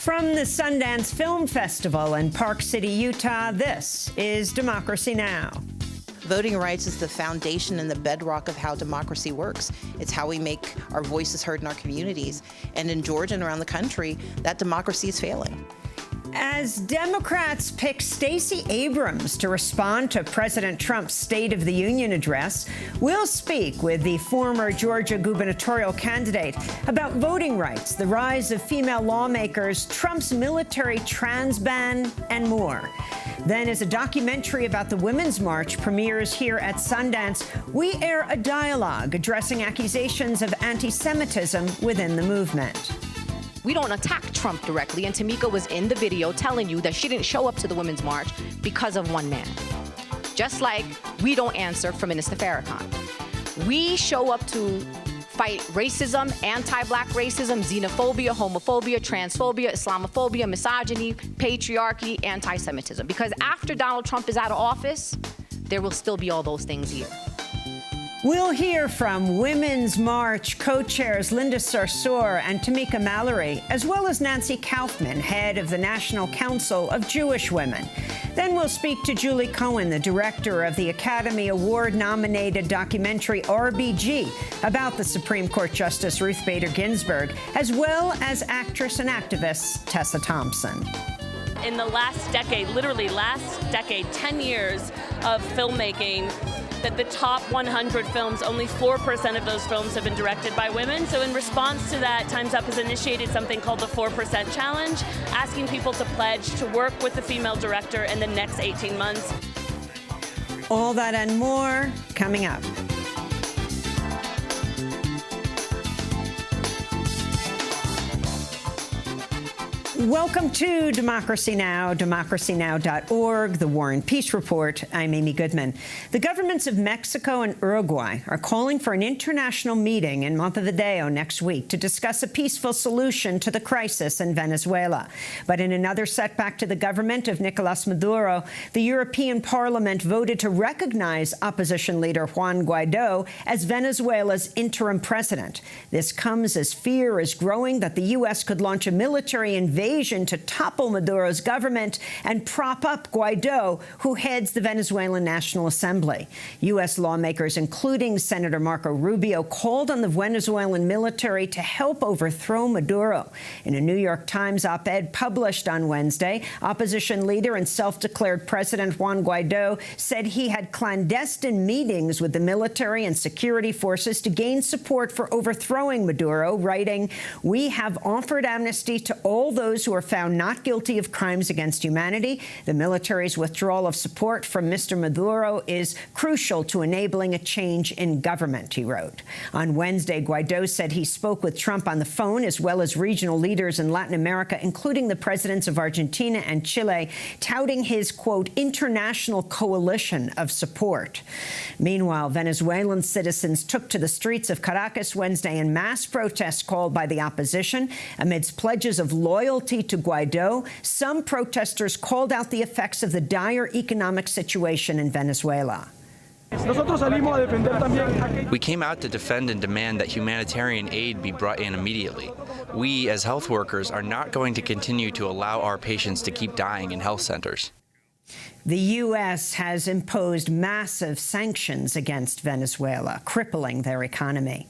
From the Sundance Film Festival in Park City, Utah, this is Democracy Now! Voting rights is the foundation and the bedrock of how democracy works. It's how we make our voices heard in our communities. And in Georgia and around the country, that democracy is failing. As Democrats pick Stacey Abrams to respond to President Trump's State of the Union address, we'll speak with the former Georgia gubernatorial candidate about voting rights, the rise of female lawmakers, Trump's military trans ban, and more. Then, as a documentary about the Women's March premieres here at Sundance, we air a dialogue addressing accusations of anti-Semitism within the movement. We don't attack Trump directly, and Tamika was in the video telling you that she didn't show up to the Women's March because of one man. Just like we don't answer for Minister Farrakhan. We show up to fight racism, anti-black racism, xenophobia, homophobia, transphobia, Islamophobia, misogyny, patriarchy, anti-Semitism. Because after Donald Trump is out of office, there will still be all those things here. We'll hear from Women's March co-chairs Linda Sarsour and Tamika Mallory, as well as Nancy Kaufman, head of the National Council of Jewish Women. Then we'll speak to Julie Cohen, the director of the Academy Award-nominated documentary RBG, about the Supreme Court Justice Ruth Bader Ginsburg, as well as actress and activist Tessa Thompson. In the last decade, literally last decade, 10 years of filmmaking, that the top 100 films, only 4% of those films have been directed by women. So in response to that, Time's Up has initiated something called the 4% Challenge, asking people to pledge to work with a female director in the next 18 months. All that and more coming up. Welcome to Democracy Now!, democracynow.org, the War and Peace Report. I'm Amy Goodman. The governments of Mexico and Uruguay are calling for an international meeting in Montevideo next week to discuss a peaceful solution to the crisis in Venezuela. But in another setback to the government of Nicolás Maduro, the European Parliament voted to recognize opposition leader Juan Guaidó as Venezuela's interim president. This comes as fear is growing that the U.S. could launch a military invasion to topple Maduro's government and prop up Guaidó, who heads the Venezuelan National Assembly. U.S. lawmakers, including Senator Marco Rubio, called on the Venezuelan military to help overthrow Maduro. In a New York Times op-ed published on Wednesday, opposition leader and self-declared President Juan Guaidó said he had clandestine meetings with the military and security forces to gain support for overthrowing Maduro, writing, "We have offered amnesty to all those who are found not guilty of crimes against humanity. The military's withdrawal of support from Mr. Maduro is crucial to enabling a change in government," he wrote. On Wednesday, Guaidó said he spoke with Trump on the phone, as well as regional leaders in Latin America, including the presidents of Argentina and Chile, touting his, quote, international coalition of support. Meanwhile, Venezuelan citizens took to the streets of Caracas Wednesday in mass protests called by the opposition amidst pledges of loyalty to Guaidó. Some protesters called out the effects of the dire economic situation in Venezuela. We came out to defend and demand that humanitarian aid be brought in immediately. We, as health workers, are not going to continue to allow our patients to keep dying in health centers. The U.S. has imposed massive sanctions against Venezuela, crippling their economy.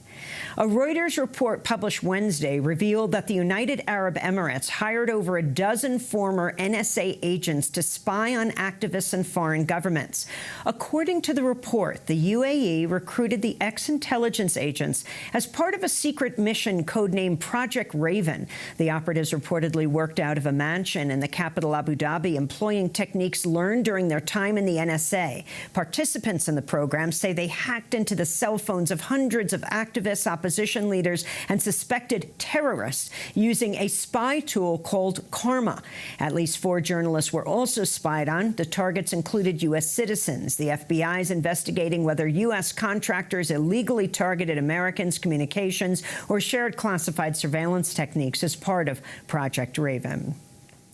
A Reuters report published Wednesday revealed that the United Arab Emirates hired over a dozen former NSA agents to spy on activists and foreign governments. According to the report, the UAE recruited the ex-intelligence agents as part of a secret mission codenamed Project Raven. The operatives reportedly worked out of a mansion in the capital Abu Dhabi, employing techniques learned during their time in the NSA. Participants in the program say they hacked into the cell phones of hundreds of activists, opposition leaders, and suspected terrorists using a spy tool called Karma. At least 4 journalists were also spied on. The targets included U.S. citizens. The FBI is investigating whether U.S. contractors illegally targeted Americans' communications or shared classified surveillance techniques as part of Project Raven.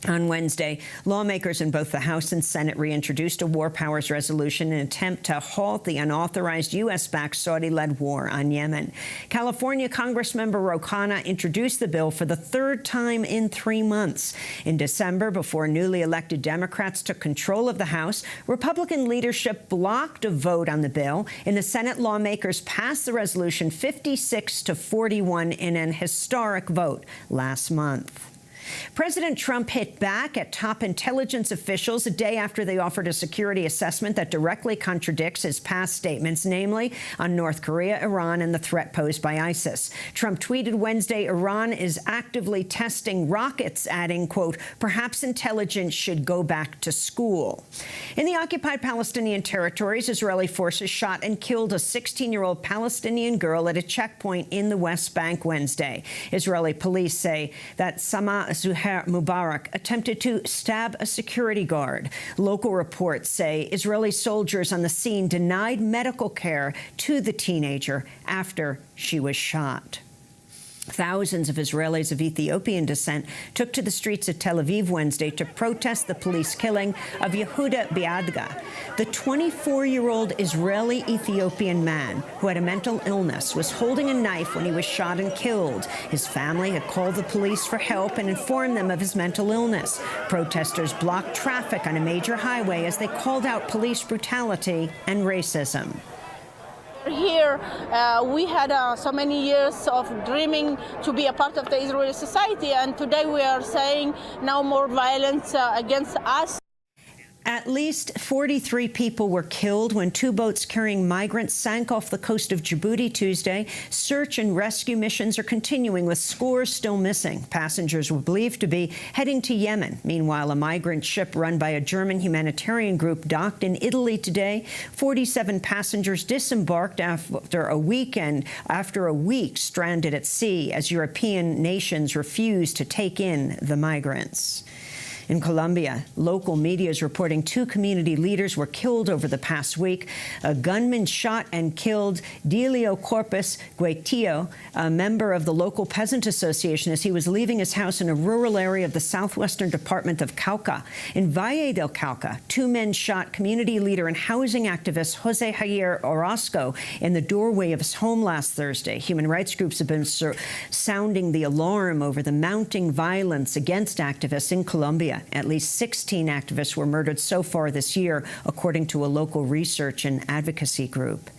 On Wednesday, lawmakers in both the House and Senate reintroduced a war powers resolution in an attempt to halt the unauthorized U.S.-backed Saudi-led war on Yemen. California Congressmember Ro Khanna introduced the bill for the third time in 3 months. In December, before newly elected Democrats took control of the House, Republican leadership blocked a vote on the bill. In the Senate, lawmakers passed the resolution 56-41 in an historic vote last month. President Trump hit back at top intelligence officials a day after they offered a security assessment that directly contradicts his past statements, namely on North Korea, Iran, and the threat posed by ISIS. Trump tweeted Wednesday, Iran is actively testing rockets, adding, quote, perhaps intelligence should go back to school. In the occupied Palestinian territories, Israeli forces shot and killed a 16-year-old Palestinian girl at a checkpoint in the West Bank Wednesday. Israeli police say that Sama Zuhair Mubarak attempted to stab a security guard. Local reports say Israeli soldiers on the scene denied medical care to the teenager after she was shot. Thousands of Israelis of Ethiopian descent took to the streets of Tel Aviv Wednesday to protest the police killing of Yehuda Biadga. The 24-year-old Israeli-Ethiopian man who had a mental illness was holding a knife when he was shot and killed. His family had called the police for help and informed them of his mental illness. Protesters blocked traffic on a major highway as they called out police brutality and racism. Here, we had so many years of dreaming to be a part of the Israeli society, and today we are saying no more violence against us. At least 43 people were killed when 2 boats carrying migrants sank off the coast of Djibouti Tuesday. Search and rescue missions are continuing, with scores still missing. Passengers were believed to be heading to Yemen. Meanwhile, a migrant ship run by a German humanitarian group docked in Italy today. 47 passengers disembarked after a week stranded at sea as European nations refused to take in the migrants. In Colombia, local media is reporting 2 community leaders were killed over the past week. A gunman shot and killed Delio Corpus Guaitillo, a member of the local peasant association, as he was leaving his house in a rural area of the southwestern department of Cauca. In Valle del Cauca, 2 men shot community leader and housing activist Jose Javier Orozco in the doorway of his home last Thursday. Human rights groups have been sounding the alarm over the mounting violence against activists in Colombia. At least 16 activists were murdered so far this year, according to a local research and advocacy group.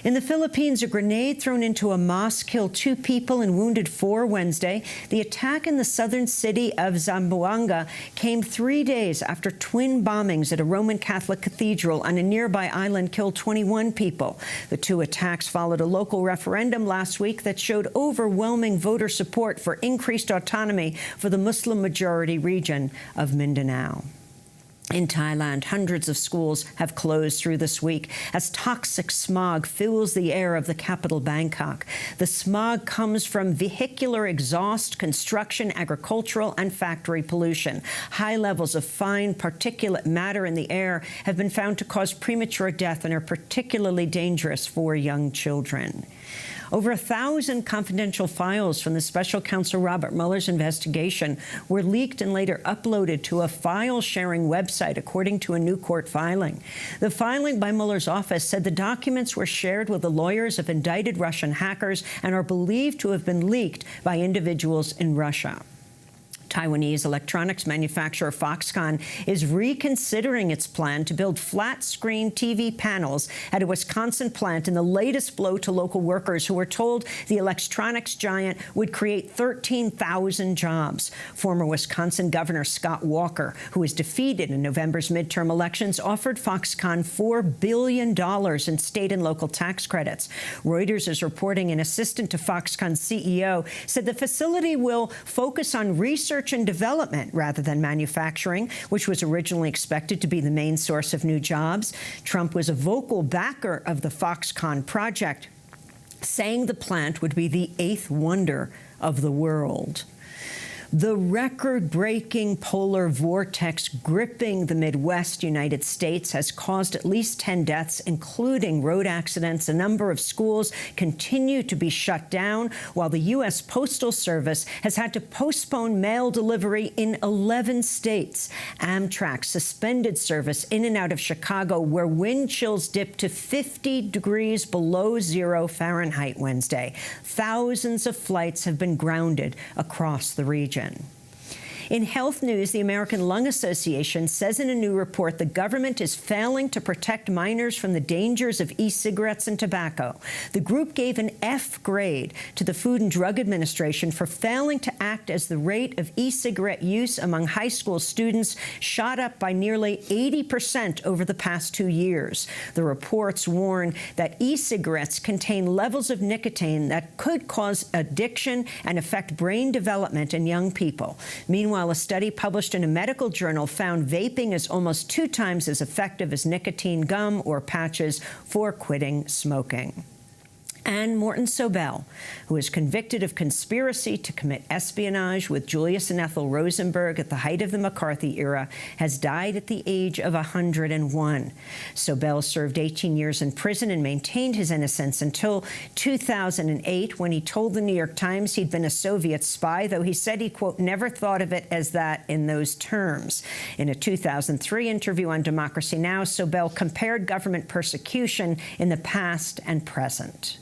In the Philippines, a grenade thrown into a mosque killed 2 people and wounded 4 Wednesday. The attack in the southern city of Zamboanga came 3 days after twin bombings at a Roman Catholic cathedral on a nearby island killed 21 people. The 2 attacks followed a local referendum last week that showed overwhelming voter support for increased autonomy for the Muslim-majority region of Mindanao. In Thailand, hundreds of schools have closed through this week as toxic smog fills the air of the capital, Bangkok. The smog comes from vehicular exhaust, construction, agricultural, and factory pollution. High levels of fine particulate matter in the air have been found to cause premature death and are particularly dangerous for young children. Over 1,000 confidential files from the special counsel Robert Mueller's investigation were leaked and later uploaded to a file-sharing website, according to a new court filing. The filing by Mueller's office said the documents were shared with the lawyers of indicted Russian hackers and are believed to have been leaked by individuals in Russia. Taiwanese electronics manufacturer Foxconn is reconsidering its plan to build flat-screen TV panels at a Wisconsin plant in the latest blow to local workers who were told the electronics giant would create 13,000 jobs. Former Wisconsin Governor Scott Walker, who was defeated in November's midterm elections, offered Foxconn $4 billion in state and local tax credits. Reuters is reporting an assistant to Foxconn's CEO said the facility will focus on research and development rather than manufacturing, which was originally expected to be the main source of new jobs. Trump was a vocal backer of the Foxconn project, saying the plant would be the 8th wonder of the world. The record-breaking polar vortex gripping the Midwest United States has caused at least 10 deaths, including road accidents. A number of schools continue to be shut down, while the U.S. Postal Service has had to postpone mail delivery in 11 states. Amtrak suspended service in and out of Chicago, where wind chills dipped to 50 degrees below 0 Fahrenheit Wednesday. Thousands of flights have been grounded across the region. In health news, the American Lung Association says in a new report the government is failing to protect minors from the dangers of e-cigarettes and tobacco. The group gave an F grade to the Food and Drug Administration for failing to act as the rate of e-cigarette use among high school students shot up by nearly 80% over the past 2 years. The reports warn that e-cigarettes contain levels of nicotine that could cause addiction and affect brain development in young people. Meanwhile, a study published in a medical journal found vaping is almost 2 times as effective as nicotine gum or patches for quitting smoking. And Morton Sobel, who was convicted of conspiracy to commit espionage with Julius and Ethel Rosenberg at the height of the McCarthy era, has died at the age of 101. Sobel served 18 years in prison and maintained his innocence until 2008, when he told the New York Times he'd been a Soviet spy, though he said he, quote, never thought of it as that in those terms. In a 2003 interview on Democracy Now!, Sobel compared government persecution in the past and present.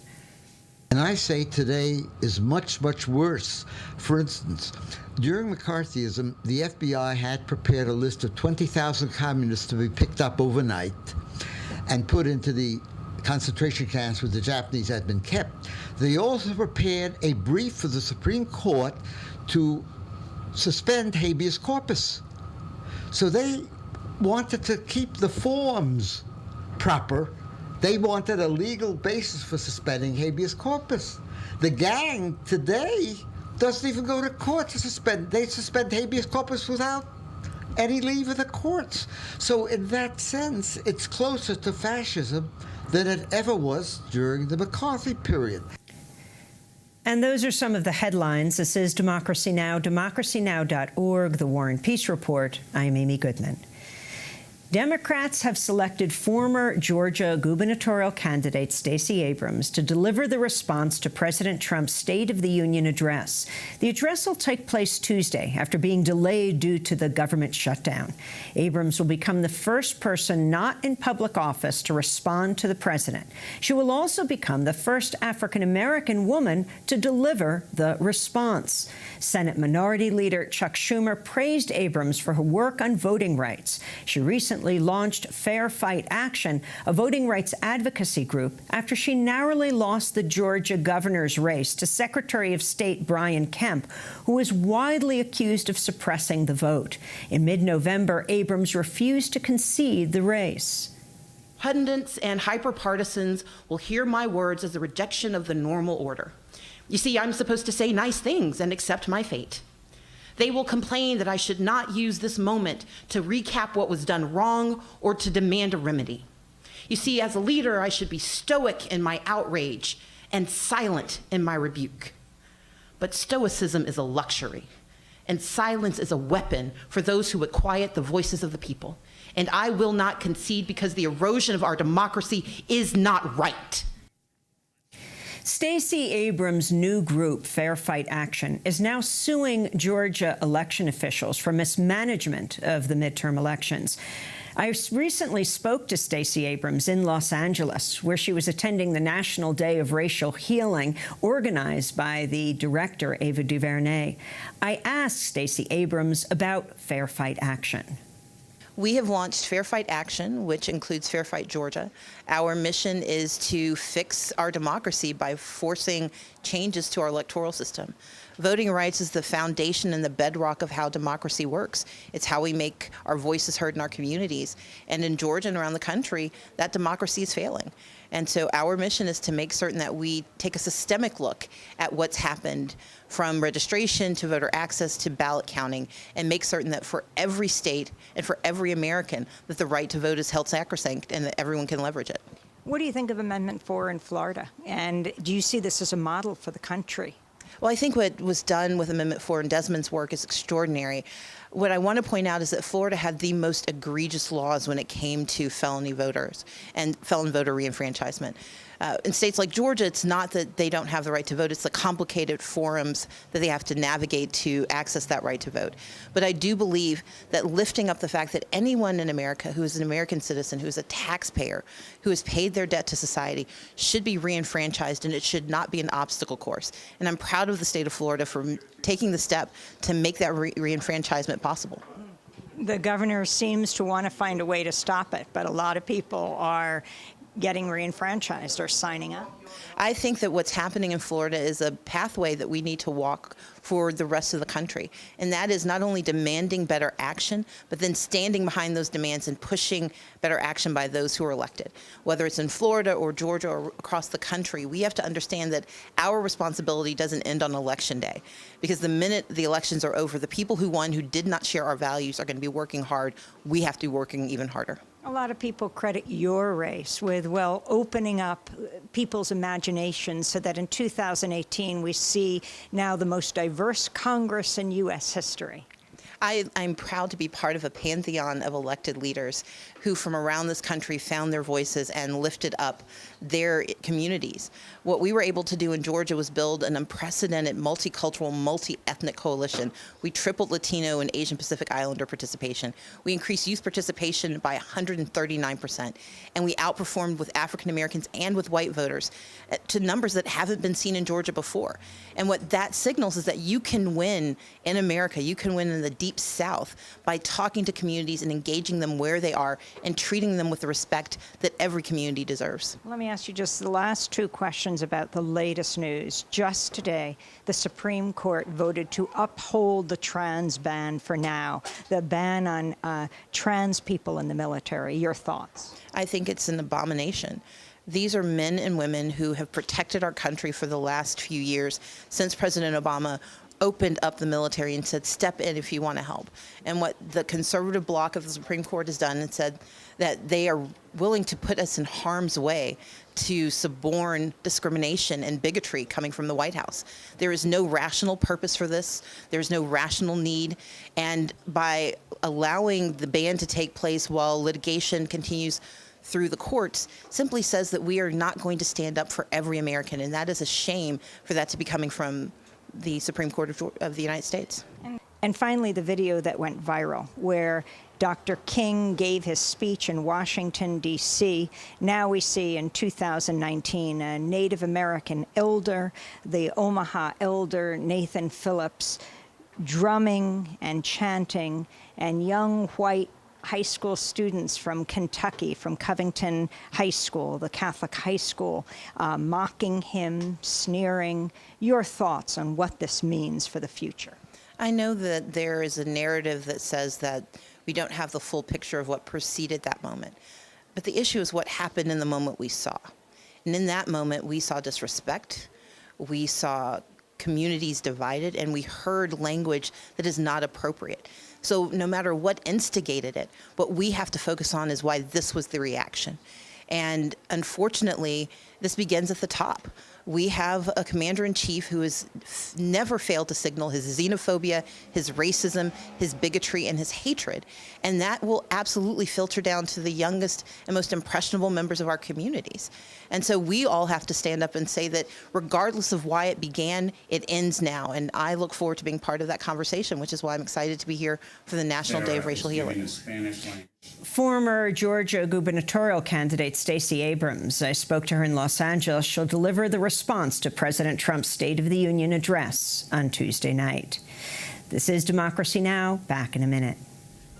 And I say today is much, much worse. For instance, during McCarthyism, the FBI had prepared a list of 20,000 communists to be picked up overnight and put into the concentration camps where the Japanese had been kept. They also prepared a brief for the Supreme Court to suspend habeas corpus. So they wanted to keep the forms proper. They wanted a legal basis for suspending habeas corpus. The gang today doesn't even go to court to suspend. They suspend habeas corpus without any leave of the courts. So in that sense, it's closer to fascism than it ever was during the McCarthy period. And those are some of the headlines. This is Democracy Now!, democracynow.org, The War and Peace Report. I'm Amy Goodman. Democrats have selected former Georgia gubernatorial candidate Stacey Abrams to deliver the response to President Trump's State of the Union address. The address will take place Tuesday after being delayed due to the government shutdown. Abrams will become the first person not in public office to respond to the president. She will also become the first African-American woman to deliver the response. Senate Minority Leader Chuck Schumer praised Abrams for her work on voting rights. She recently launched Fair Fight Action, a voting rights advocacy group, after she narrowly lost the Georgia governor's race to Secretary of State Brian Kemp, who was widely accused of suppressing the vote. In mid-November, Abrams refused to concede the race. Pundits and hyper-partisans will hear my words as a rejection of the normal order. You see, I'm supposed to say nice things and accept my fate. They will complain that I should not use this moment to recap what was done wrong or to demand a remedy. You see, as a leader, I should be stoic in my outrage and silent in my rebuke. But stoicism is a luxury, and silence is a weapon for those who would quiet the voices of the people. And I will not concede, because the erosion of our democracy is not right. Stacey Abrams' new group, Fair Fight Action, is now suing Georgia election officials for mismanagement of the midterm elections. I recently spoke to Stacey Abrams in Los Angeles, where she was attending the National Day of Racial Healing, organized by the director, Ava DuVernay. I asked Stacey Abrams about Fair Fight Action. We have launched Fair Fight Action, which includes Fair Fight Georgia. Our mission is to fix our democracy by forcing changes to our electoral system. Voting rights is the foundation and the bedrock of how democracy works. It's how we make our voices heard in our communities. And in Georgia and around the country, that democracy is failing. And so our mission is to make certain that we take a systemic look at what's happened, from registration to voter access to ballot counting, and make certain that for every state and for every American, that the right to vote is held sacrosanct and that everyone can leverage it. What do you think of Amendment 4 in Florida? And do you see this as a model for the country? Well, I think what was done with Amendment 4 and Desmond's work is extraordinary. What I want to point out is that Florida had the most egregious laws when it came to felony voters and felon voter reenfranchisement. In states like Georgia, it's not that they don't have the right to vote, it's the complicated forums that they have to navigate to access that right to vote. But I do believe that lifting up the fact that anyone in America who is an American citizen, who is a taxpayer, who has paid their debt to society, should be reenfranchised, and it should not be an obstacle course. And I'm proud of the state of Florida for taking the step to make that reenfranchisement possible. The governor seems to want to find a way to stop it, but a lot of people are getting reenfranchised or signing up. I think that what's happening in Florida is a pathway that we need to walk for the rest of the country. And that is not only demanding better action, but then standing behind those demands and pushing better action by those who are elected. Whether it's in Florida or Georgia or across the country, we have to understand that our responsibility doesn't end on Election Day. Because the minute the elections are over, the people who won, who did not share our values, are going to be working hard. We have to be working even harder. A lot of people credit your race with, well, opening up people's imaginations so that in 2018 we see now the most diverse Congress in U.S. history. I'm proud to be part of a pantheon of elected leaders who from around this country found their voices and lifted up their communities. What we were able to do in Georgia was build an unprecedented multicultural, multi-ethnic coalition. We tripled Latino and Asian Pacific Islander participation. We increased youth participation by 139%. And we outperformed with African Americans and with white voters to numbers that haven't been seen in Georgia before. And what that signals is that you can win in America, you can win in the Deep South by talking to communities and engaging them where they are and treating them with the respect that every community deserves. Let me ask you just the last two questions about the latest news. Just today, the Supreme Court voted to uphold the trans ban for now, the ban on trans people in the military. Your thoughts? I think it's an abomination. These are men and women who have protected our country for the last few years since President Obama opened up the military and said, step in if you want to help. And what the conservative bloc of the Supreme Court has done and said that they are willing to put us in harm's way to suborn discrimination and bigotry coming from the White House. There is no rational purpose for this. There's no rational need. And by allowing the ban to take place while litigation continues through the courts simply says that we are not going to stand up for every American. And that is a shame for that to be coming from the Supreme Court of the United States. And finally, the video that went viral where Dr. King gave his speech in Washington, D.C. Now we see in 2019 a Native American elder, the Omaha elder, Nathan Phillips, drumming and chanting, and young white high school students from Kentucky, from Covington High School, the Catholic high school, mocking him, sneering. Your thoughts on what this means for the future? I know that there is a narrative that says that we don't have the full picture of what preceded that moment. But the issue is what happened in the moment we saw. And in that moment, we saw disrespect, we saw communities divided, and we heard language that is not appropriate. So no matter what instigated it, what we have to focus on is why this was the reaction. And unfortunately, this begins at the top. We have a commander-in-chief who has never failed to signal his xenophobia, his racism, his bigotry, and his hatred. And that will absolutely filter down to the youngest and most impressionable members of our communities. And so we all have to stand up and say that regardless of why it began, it ends now. And I look forward to being part of that conversation, which is why I'm excited to be here for the National Day of Racial Healing. Former Georgia gubernatorial candidate Stacey Abrams. I spoke to her in Los Angeles. She'll deliver the response to President Trump's State of the Union address on Tuesday night. This is Democracy Now! Back in a minute.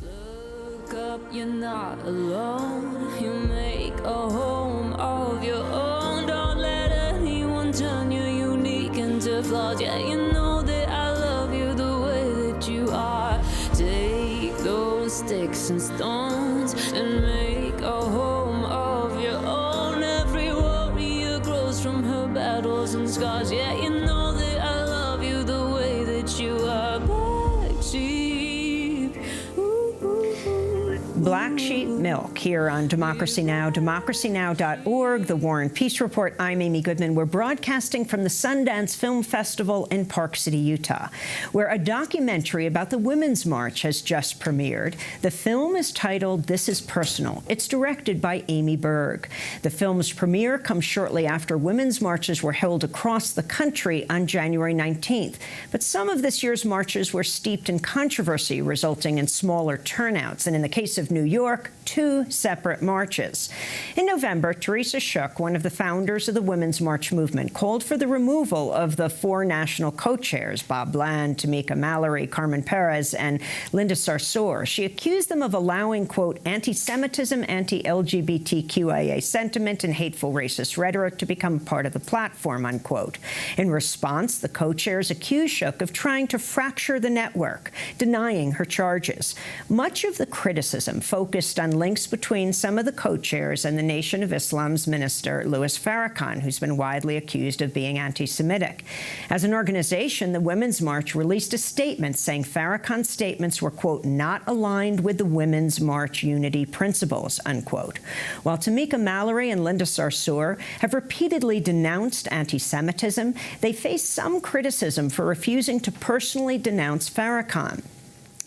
Look up, you're not alone. You make a home of your own. Don't let anyone turn you unique into flaws. Yeah, you know that I love you the way that you are. Take those sticks and stones and make a home of your own. Every warrior grows from her battles and scars. Yeah, you know that I love you the way that you are. Black sheep. Ooh, ooh, ooh. Black Sheep Milk here on Democracy Now!, DemocracyNow.org, The War and Peace Report. I'm Amy Goodman. We're broadcasting from the Sundance Film Festival in Park City, Utah, where a documentary about the Women's March has just premiered. The film is titled This Is Personal. It's directed by Amy Berg. The film's premiere comes shortly after women's marches were held across the country on January 19th. But some of this year's marches were steeped in controversy, resulting in smaller turnouts. And in the case of New York, 2 separate marches. In November, Teresa Shook, one of the founders of the Women's March movement, called for the removal of the 4 national co-chairs, Bob Bland, Tamika Mallory, Carmen Perez, and Linda Sarsour. She accused them of allowing, quote, anti-Semitism, anti-LGBTQIA sentiment, and hateful racist rhetoric to become part of the platform, unquote. In response, the co-chairs accused Shook of trying to fracture the network, denying her charges. Much of the criticism focused on links between some of the co-chairs and the Nation of Islam's minister, Louis Farrakhan, who's been widely accused of being anti-Semitic. As an organization, the Women's March released a statement saying Farrakhan's statements were, quote, not aligned with the Women's March unity principles, unquote. While Tamika Mallory and Linda Sarsour have repeatedly denounced anti-Semitism, they face some criticism for refusing to personally denounce Farrakhan.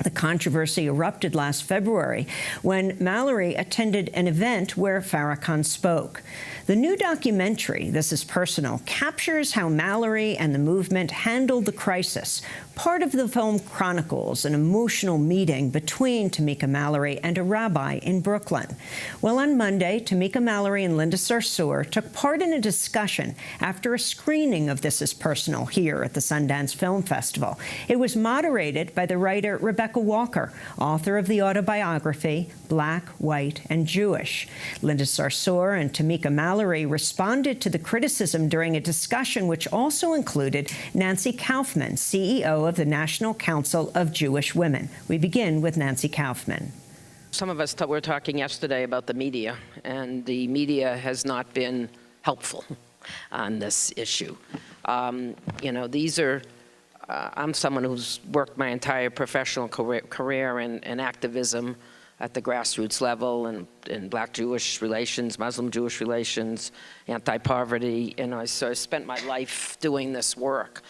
The controversy erupted last February when Mallory attended an event where Farrakhan spoke. The new documentary, This Is Personal, captures how Mallory and the movement handled the crisis. Part of the film chronicles an emotional meeting between Tamika Mallory and a rabbi in Brooklyn. Well, on Monday, Tamika Mallory and Linda Sarsour took part in a discussion after a screening of This Is Personal here at the Sundance Film Festival. It was moderated by the writer Rebecca Walker, author of the autobiography Black, White, and Jewish. Linda Sarsour and Tamika Mallory responded to the criticism during a discussion which also included Nancy Kaufman, CEO of the National Council of Jewish Women. We begin with Nancy Kaufman. Some of us were talking yesterday about the media, and the media has not been helpful on this issue. You know, these are I'm someone who's worked my entire professional career in activism at the grassroots level and in Black Jewish relations, Muslim Jewish relations, anti-poverty. You know, so I spent my life doing this work.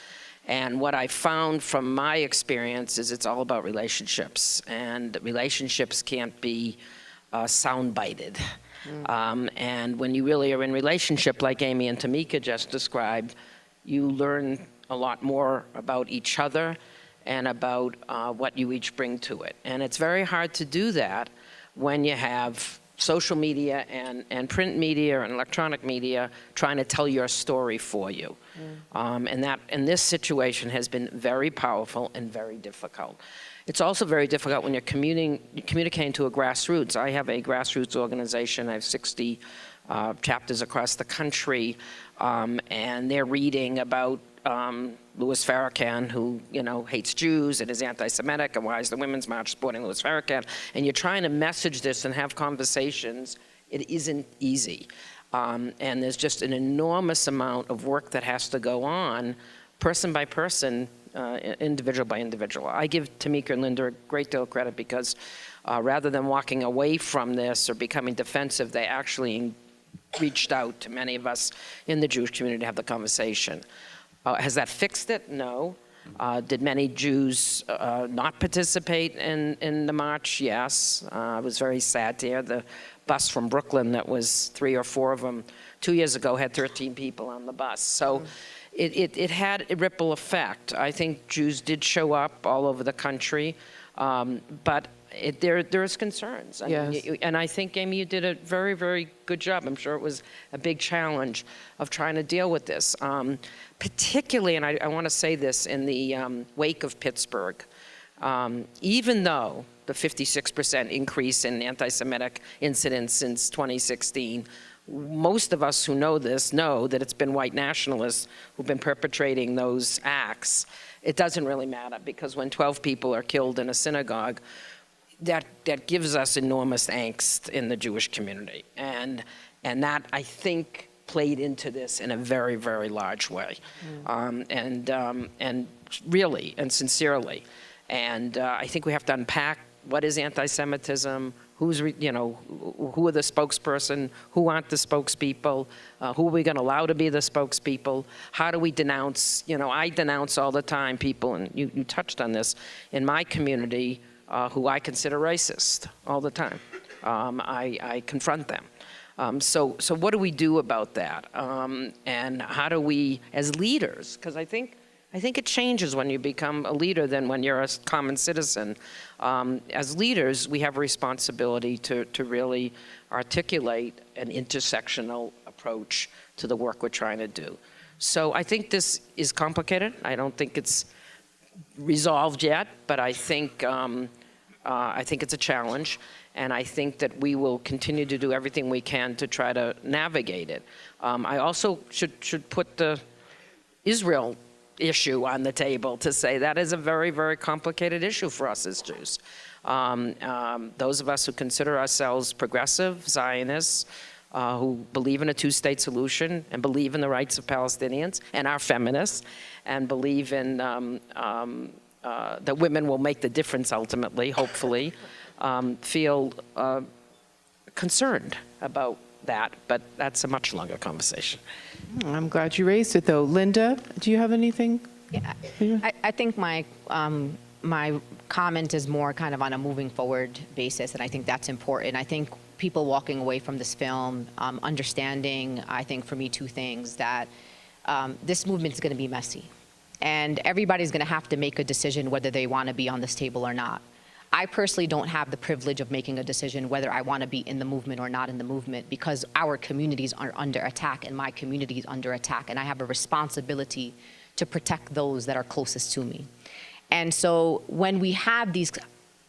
And what I found from my experience is it's all about relationships, and relationships can't be sound-bited. And when you really are in relationship, like Amy and Tamika just described, you learn a lot more about each other and about what you each bring to it. And it's very hard to do that when you have social media and print media and electronic media trying to tell your story for you. And that, in this situation, has been very powerful and very difficult. It's also very difficult when you're communicating to a grassroots. I have a grassroots organization. I have 60 chapters across the country, and they're reading about Louis Farrakhan, who, you know, hates Jews and is anti-Semitic, and why is the Women's March supporting Louis Farrakhan? And you're trying to message this and have conversations. It isn't easy. And there's just an enormous amount of work that has to go on, person by person, individual by individual. I give Tamika and Linda a great deal of credit because rather than walking away from this or becoming defensive, they actually reached out to many of us in the Jewish community to have the conversation. Has that fixed it? No. Did many Jews not participate in the march? Yes. I was very sad to hear the bus from Brooklyn that was 3 or 4 of them 2 years ago had 13 people on the bus. So it had a ripple effect. I think Jews did show up all over the country, but there's concerns. Yes. And I think, Amy, you did a very, very good job. I'm sure it was a big challenge of trying to deal with this. Particularly, and I want to say this, in the wake of Pittsburgh, even though the 56% increase in anti-Semitic incidents since 2016, most of us who know this know that it's been white nationalists who've been perpetrating those acts. It doesn't really matter, because when 12 people are killed in a synagogue, that gives us enormous angst in the Jewish community. And that, I think, played into this in a very, very large way. And really and sincerely. And I think we have to unpack what is anti-Semitism, who are the spokesperson, who aren't the spokespeople, who are we going to allow to be the spokespeople, how do we denounce, I denounce all the time people, and you touched on this, in my community who I consider racist all the time. I confront them. So what do we do about that? And how do we, as leaders, because I think it changes when you become a leader than when you're a common citizen. As leaders, we have a responsibility to really articulate an intersectional approach to the work we're trying to do. So I think this is complicated. I don't think it's resolved yet, but I think it's a challenge. And I think that we will continue to do everything we can to try to navigate it. I also should put the Israel issue on the table to say that is a very, very complicated issue for us as Jews. Those of us who consider ourselves progressive Zionists, who believe in a two-state solution and believe in the rights of Palestinians and are feminists and believe in that women will make the difference ultimately, hopefully, feel concerned about that, but that's a much longer conversation. I'm glad you raised it, though. Linda, do you have anything? Yeah, I think my comment is more kind of on a moving forward basis, and I think that's important. I think people walking away from this film, understanding, I think for me, two things, that this movement is going to be messy, and everybody's going to have to make a decision whether they want to be on this table or not. I personally don't have the privilege of making a decision whether I want to be in the movement or not in the movement, because our communities are under attack and my community is under attack, and I have a responsibility to protect those that are closest to me. And so when we have these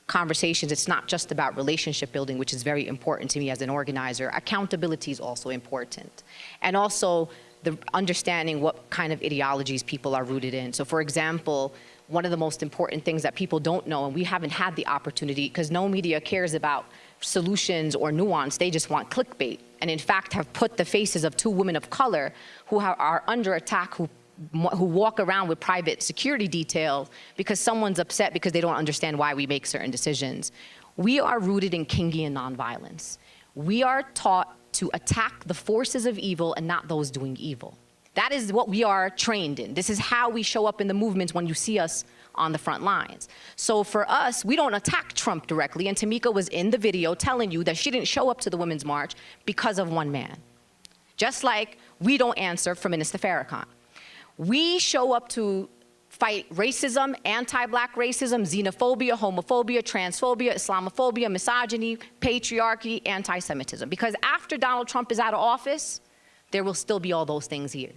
conversations, it's not just about relationship building, which is very important to me as an organizer. Accountability is also important. And also the understanding what kind of ideologies people are rooted in. So for example, one of the most important things that people don't know, and we haven't had the opportunity, because no media cares about solutions or nuance, they just want clickbait, and in fact have put the faces of two women of color who are under attack, who walk around with private security details because someone's upset because they don't understand why we make certain decisions. We are rooted in Kingian nonviolence. We are taught to attack the forces of evil and not those doing evil. That is what we are trained in. This is how we show up in the movements when you see us on the front lines. So for us, we don't attack Trump directly, and Tamika was in the video telling you that she didn't show up to the Women's March because of one man. Just like we don't answer for Minister Farrakhan. We show up to fight racism, anti-black racism, xenophobia, homophobia, transphobia, Islamophobia, misogyny, patriarchy, anti-Semitism. Because after Donald Trump is out of office, there will still be all those things here.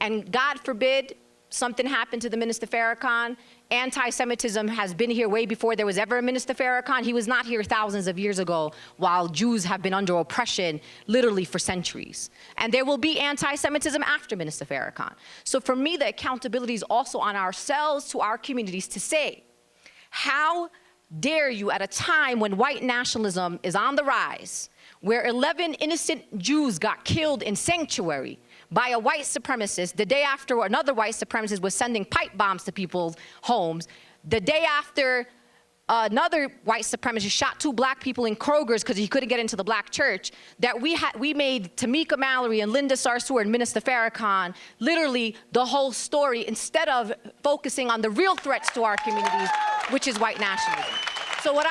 And God forbid something happened to the Minister Farrakhan. Anti-Semitism has been here way before there was ever a Minister Farrakhan. He was not here thousands of years ago, while Jews have been under oppression literally for centuries. And there will be anti-Semitism after Minister Farrakhan. So for me, the accountability is also on ourselves, to our communities, to say, how dare you at a time when white nationalism is on the rise, where 11 innocent Jews got killed in sanctuary by a white supremacist the day after another white supremacist was sending pipe bombs to people's homes, the day after another white supremacist shot 2 black people in Kroger's because he couldn't get into the black church, that we made Tamika Mallory and Linda Sarsour and Minister Farrakhan literally the whole story, instead of focusing on the real threats to our communities, which is white nationalism. So what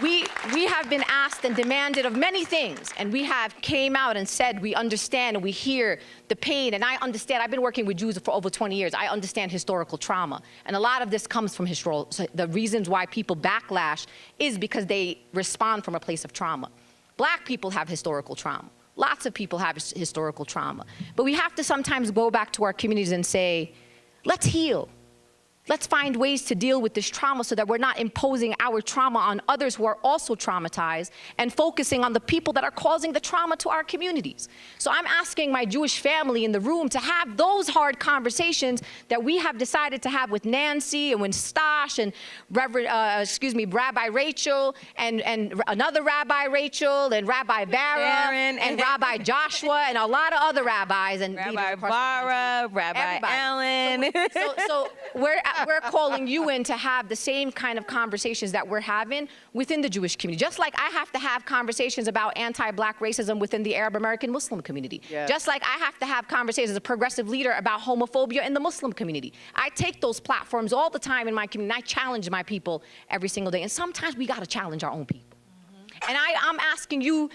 we have been asked and demanded of many things, and we have came out and said we understand and we hear the pain, and I understand. I've been working with Jews for over 20 years. I understand historical trauma, and a lot of this comes from the reasons why people backlash is because they respond from a place of trauma. Black people have historical trauma. Lots of people have historical trauma. But we have to sometimes go back to our communities and say, let's heal. Let's find ways to deal with this trauma so that we're not imposing our trauma on others who are also traumatized, and focusing on the people that are causing the trauma to our communities. So I'm asking my Jewish family in the room to have those hard conversations that we have decided to have with Nancy and with Stash and Rabbi Rachel and another Rabbi Rachel and Rabbi Barra and Rabbi Joshua and a lot of other rabbis and Rabbi Barra, Rabbi Allen. So we're we're calling you in to have the same kind of conversations that we're having within the Jewish community. Just like I have to have conversations about anti-Black racism within the Arab American Muslim community. Yes. Just like I have to have conversations as a progressive leader about homophobia in the Muslim community. I take those platforms all the time in my community, and I challenge my people every single day. And sometimes we got to challenge our own people. And I'm asking you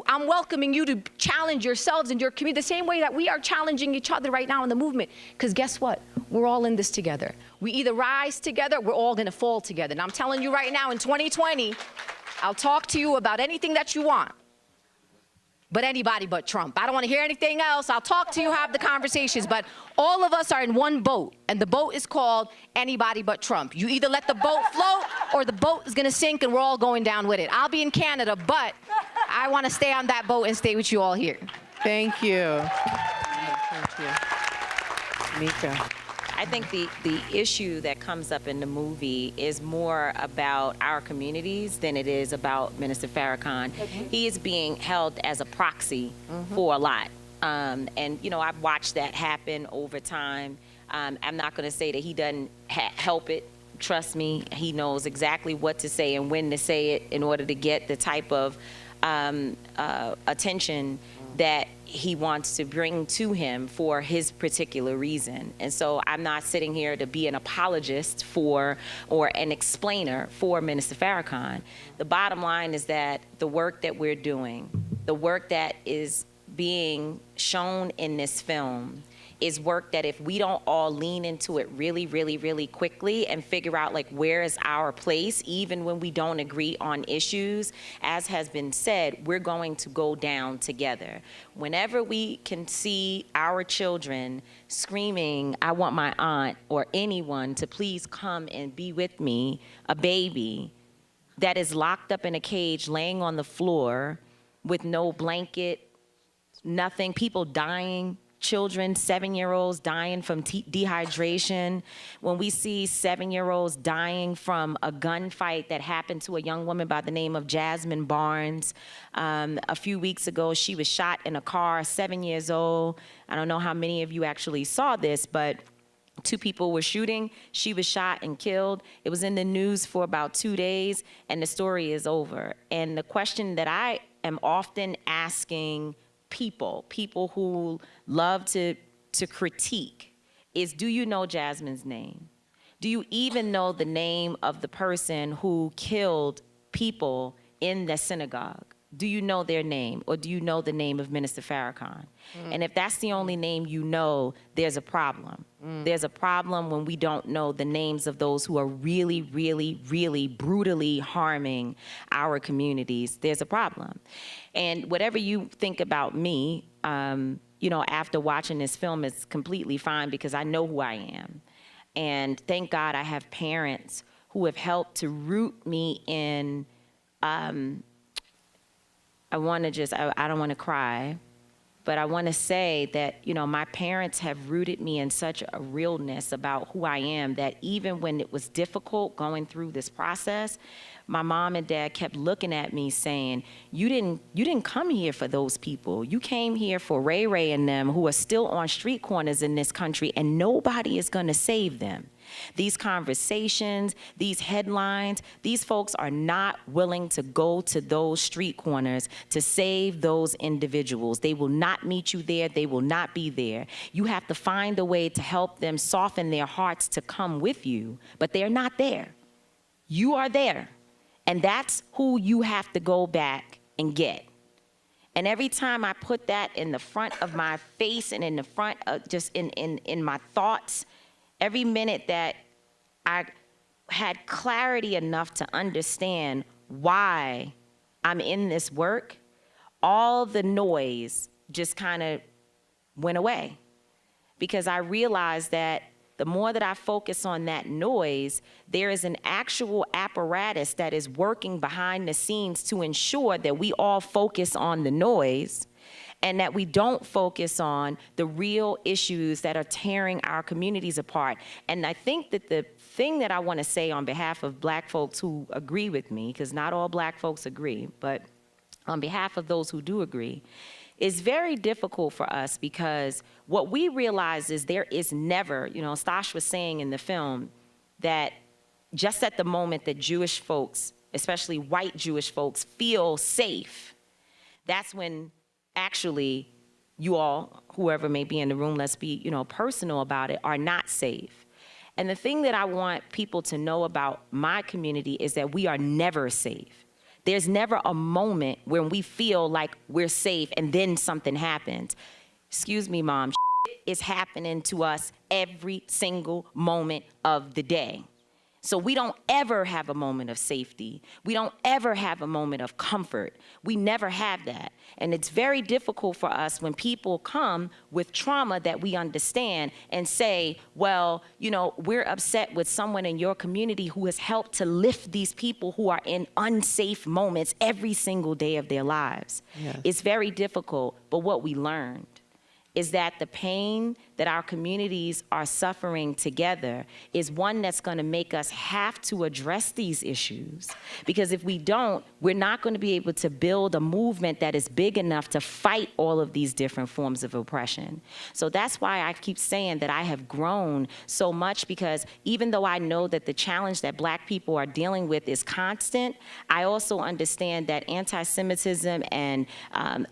I'm welcoming you to challenge yourselves and your community the same way that we are challenging each other right now in the movement. Because guess what? We're all in this together. We either rise together, we're all gonna fall together. And I'm telling you right now, in 2020, I'll talk to you about anything that you want. But anybody but Trump. I don't want to hear anything else. I'll talk to you, have the conversations, but all of us are in one boat, and the boat is called anybody but Trump. You either let the boat float or the boat is going to sink and we're all going down with it. I'll be in Canada, but I want to stay on that boat and stay with you all here. Thank you. Thank you. Mika. I think the issue that comes up in the movie is more about our communities than it is about Minister Farrakhan. He is being held as a proxy for a lot. And, you know, I've watched that happen over time. I'm not going to say that he doesn't help it. Trust me, he knows exactly what to say and when to say it in order to get the type of attention that he wants to bring to him for his particular reason. And so I'm not sitting here to be an apologist for or an explainer for Minister Farrakhan. The bottom line is that the work that we're doing, the work that is being shown in this film is work that if we don't all lean into it really, really, really quickly and figure out like where is our place, even when we don't agree on issues, as has been said, we're going to go down together. Whenever we can see our children screaming, I want my aunt or anyone to please come and be with me, a baby that is locked up in a cage, laying on the floor with no blanket, nothing, people dying, children, 7-year-olds dying from dehydration. When we see 7-year-olds dying from a gunfight that happened to a young woman by the name of Jasmine Barnes. A few weeks ago, she was shot in a car, 7 years old. I don't know how many of you actually saw this, but 2 people were shooting. She was shot and killed. It was in the news for about 2 days, and the story is over. And the question that I am often asking people who love to critique is, do you know Jasmine's name? Do you even know the name of the person who killed people in the synagogue? Do you know their name, or do you know the name of Minister Farrakhan? And if that's the only name you know, there's a problem. There's a problem when we don't know the names of those who are really, really, really brutally harming our communities. There's a problem. And whatever you think about me, you know, after watching this film is completely fine because I know who I am. And thank God I have parents who have helped to root me in, I don't want to cry, but I want to say that, you know, my parents have rooted me in such a realness about who I am that even when it was difficult going through this process, my mom and dad kept looking at me saying, you didn't come here for those people. You came here for Ray Ray and them who are still on street corners in this country, and nobody is going to save them. These conversations, these headlines, these folks are not willing to go to those street corners to save those individuals. They will not meet you there. They will not be there. You have to find a way to help them soften their hearts to come with you, but they're not there. You are there. And that's who you have to go back and get. And every time I put that in the front of my face and in the front of just in my thoughts, every minute that I had clarity enough to understand why I'm in this work, all the noise just kind of went away. Because I realized that the more that I focus on that noise, there is an actual apparatus that is working behind the scenes to ensure that we all focus on the noise and that we don't focus on the real issues that are tearing our communities apart. And I think that the thing that I want to say on behalf of Black folks who agree with me, because not all Black folks agree, but on behalf of those who do agree, is very difficult for us because what we realize is there is never, you know, Stash was saying in the film, that just at the moment that Jewish folks, especially white Jewish folks, feel safe, that's when actually you all, whoever may be in the room, let's be, personal about it, are not safe. And the thing that I want people to know about my community is that we are never safe. There's never a moment when we feel like we're safe and then something happens. Excuse me, Mom, is happening to us every single moment of the day. So we don't ever have a moment of safety. We don't ever have a moment of comfort. We never have that. And it's very difficult for us when people come with trauma that we understand and say, well, we're upset with someone in your community who has helped to lift these people who are in unsafe moments every single day of their lives. Yes. It's very difficult, but what we learned is that the pain that our communities are suffering together is one that's going to make us have to address these issues. Because if we don't, we're not going to be able to build a movement that is big enough to fight all of these different forms of oppression. So that's why I keep saying that I have grown so much, because even though I know that the challenge that Black people are dealing with is constant, I also understand that anti-Semitism and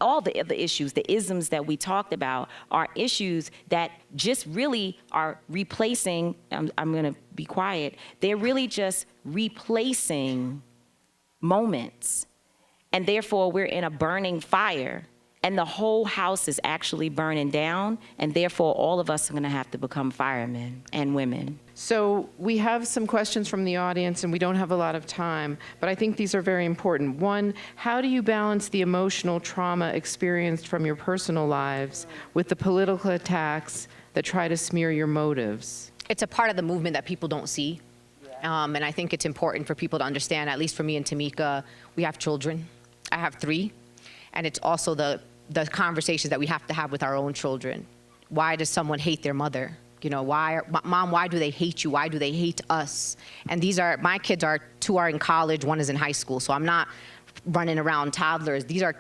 all the other issues, the isms that we talked about, are issues that just really are replacing, I'm going to be quiet, they're really just replacing moments. And therefore, we're in a burning fire, and the whole house is actually burning down, and therefore, all of us are going to have to become firemen and women. So we have some questions from the audience, and we don't have a lot of time, but I think these are very important. One, how do you balance the emotional trauma experienced from your personal lives with the political attacks that try to smear your motives? It's a part of the movement that people don't see. And I think it's important for people to understand, at least for me and Tamika, we have children. I have 3. And it's also the conversations that we have to have with our own children. Why does someone hate their mother? Mom, why do they hate you? Why do they hate us? And my kids 2 are in college, 1 is in high school. So I'm not running around toddlers. These are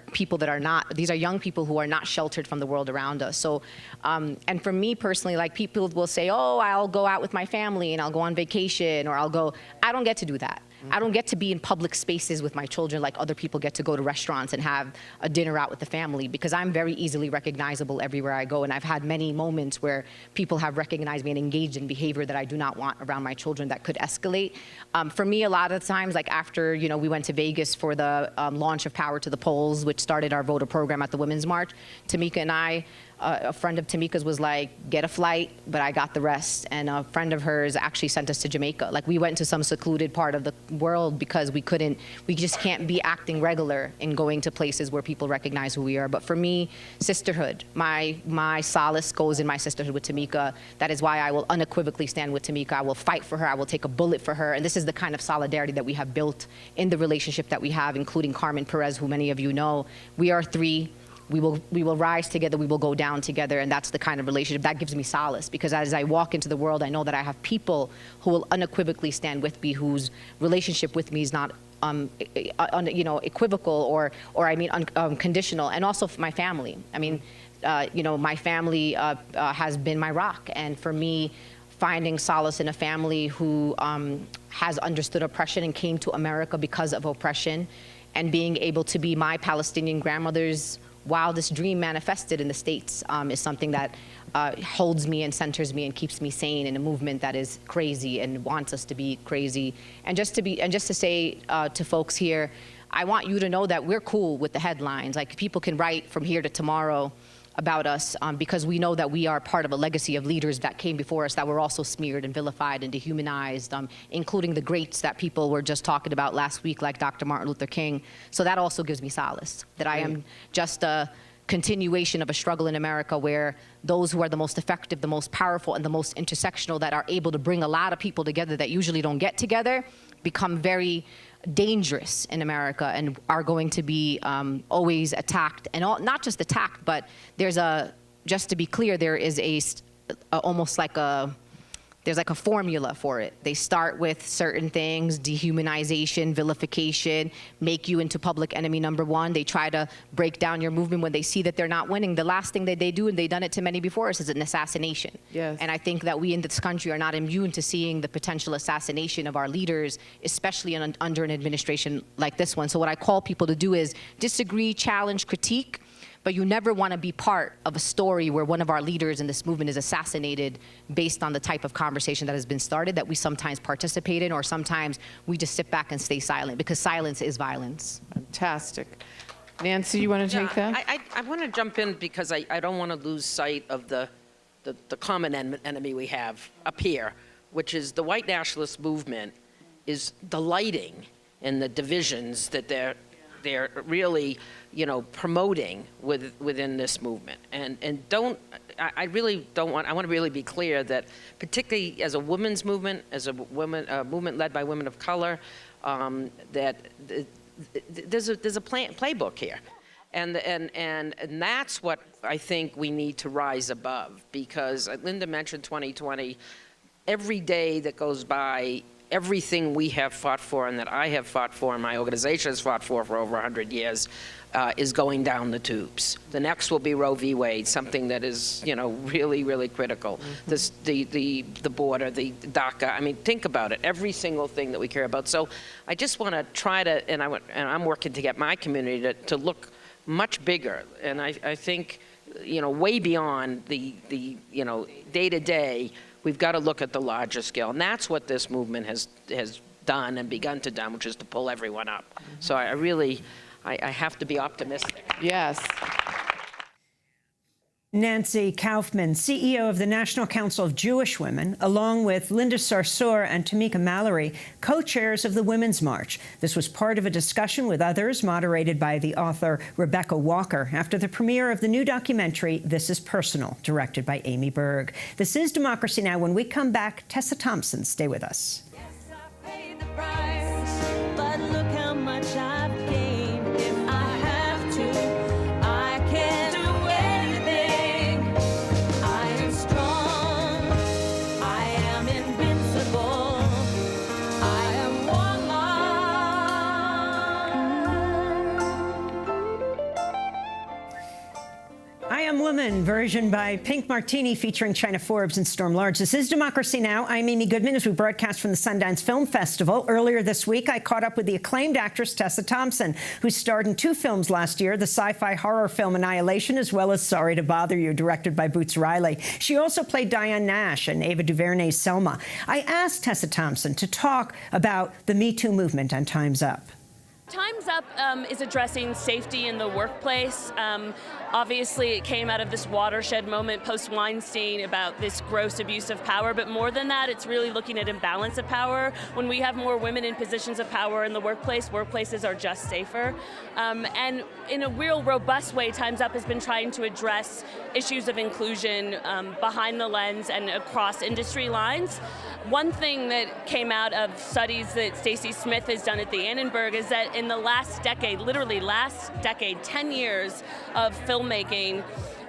young people who are not sheltered from the world around us. So, and for me personally, like, people will say, oh, I'll go out with my family and I'll go on vacation, or I don't get to do that. I don't get to be in public spaces with my children like other people get to go to restaurants and have a dinner out with the family, because I'm very easily recognizable everywhere I go. And I've had many moments where people have recognized me and engaged in behavior that I do not want around my children that could escalate. For me, a lot of times, like after, we went to Vegas for the launch of Power to the Polls, which started our voter program at the Women's March, Tamika and I, a friend of Tamika's was like, get a flight, but I got the rest. And a friend of hers actually sent us to Jamaica. Like, we went to some secluded part of the world because we just can't be acting regular in going to places where people recognize who we are. But for me, sisterhood, my solace goes in my sisterhood with Tamika. That is why I will unequivocally stand with Tamika. I will fight for her. I will take a bullet for her. And this is the kind of solidarity that we have built in the relationship that we have, including Carmen Perez, who many of you know. We are 3. We will rise together, we will go down together, and that's the kind of relationship that gives me solace, because as I walk into the world, I know that I have people who will unequivocally stand with me, whose relationship with me is not equivocal or conditional, and also for my family. I mean, my family has been my rock, and for me, finding solace in a family who has understood oppression and came to America because of oppression, and being able to be my Palestinian grandmother's wildest dream manifested in the States is something that holds me and centers me and keeps me sane in a movement that is crazy and wants us to be crazy. And just to say to folks here, I want you to know that we're cool with the headlines. Like, people can write from here to tomorrow about us because we know that we are part of a legacy of leaders that came before us that were also smeared and vilified and dehumanized, including the greats that people were just talking about last week, like Dr. Martin Luther King. So that also gives me solace, that I am just a continuation of a struggle in America where those who are the most effective, the most powerful, and the most intersectional, that are able to bring a lot of people together that usually don't get together, become very dangerous in America and are going to be always attacked. And not just attacked, but just to be clear, there is almost like there's like a formula for it. They start with certain things, dehumanization, vilification, make you into public enemy number one. They try to break down your movement when they see that they're not winning. The last thing that they do, and they've done it to many before us, is an assassination. Yes. And I think that we in this country are not immune to seeing the potential assassination of our leaders, especially under an administration like this one. So what I call people to do is disagree, challenge, critique, but you never want to be part of a story where one of our leaders in this movement is assassinated based on the type of conversation that has been started that we sometimes participate in, or sometimes we just sit back and stay silent, because silence is violence. Fantastic. Nancy, you want to take that? I want to jump in because I don't want to lose sight of the common enemy we have up here, which is the white nationalist movement is delighting in the divisions that they're really, promoting within this movement. And I really don't want, I want to really be clear that particularly as a women's movement, as a movement led by women of color, that there's a playbook here. And that's what I think we need to rise above, because Linda mentioned 2020. Every day that goes by, everything we have fought for and that I have fought for and my organization has fought for over 100 years is going down the tubes. The next will be Roe v. Wade, something that is, really, really critical. The border, the DACA. I mean, think about it. Every single thing that we care about. So I just want to try to, and I'm working to get my community to look much bigger. And I think, way beyond the day-to-day. We've got to look at the larger scale, and that's what this movement has done and begun to do, which is to pull everyone up. So I have to be optimistic. Yes. Nancy Kaufman, CEO of the National Council of Jewish Women, along with Linda Sarsour and Tamika Mallory, co-chairs of the Women's March. This was part of a discussion with others moderated by the author Rebecca Walker after the premiere of the new documentary, This Is Personal, directed by Amy Berg. This is Democracy Now! When we come back, Tessa Thompson, stay with us. Yes, I paid the price, but look how much I've gained. If I have to, I can do anything. I am strong. I am invincible. I am I Am Woman, version by Pink Martini featuring China Forbes and Storm Large. This is Democracy Now! I'm Amy Goodman as we broadcast from the Sundance Film Festival. Earlier this week, I caught up with the acclaimed actress Tessa Thompson, who starred in 2 films last year, the sci-fi horror film Annihilation, as well as Sorry to Bother You, directed by Boots Riley. She also played Diane Nash in Ava DuVernay's Selma. I asked Tessa Thompson to talk about the Me Too movement on Time's Up. Time's Up is addressing safety in the workplace. Obviously, it came out of this watershed moment post-Weinstein about this gross abuse of power, but more than that, it's really looking at imbalance of power. When we have more women in positions of power in the workplace, workplaces are just safer. And in a real robust way, Time's Up has been trying to address issues of inclusion behind the lens and across industry lines. One thing that came out of studies that Stacey Smith has done at the Annenberg is that in the last decade, literally last decade, 10 years of filmmaking,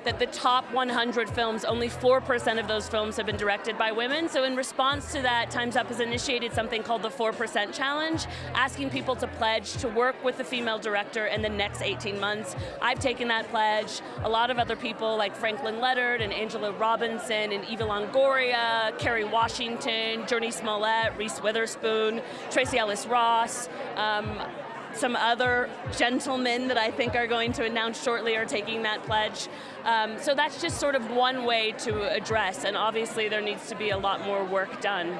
that the top 100 films, only 4% of those films have been directed by women. So in response to that, Time's Up has initiated something called the 4% Challenge, asking people to pledge to work with a female director in the next 18 months. I've taken that pledge. A lot of other people like Franklin Leonard and Angela Robinson and Eva Longoria, Kerry Washington, Jurnee Smollett, Reese Witherspoon, Tracy Ellis Ross, some other gentlemen that I think are going to announce shortly are taking that pledge. So that's just sort of one way to address, and obviously there needs to be a lot more work done.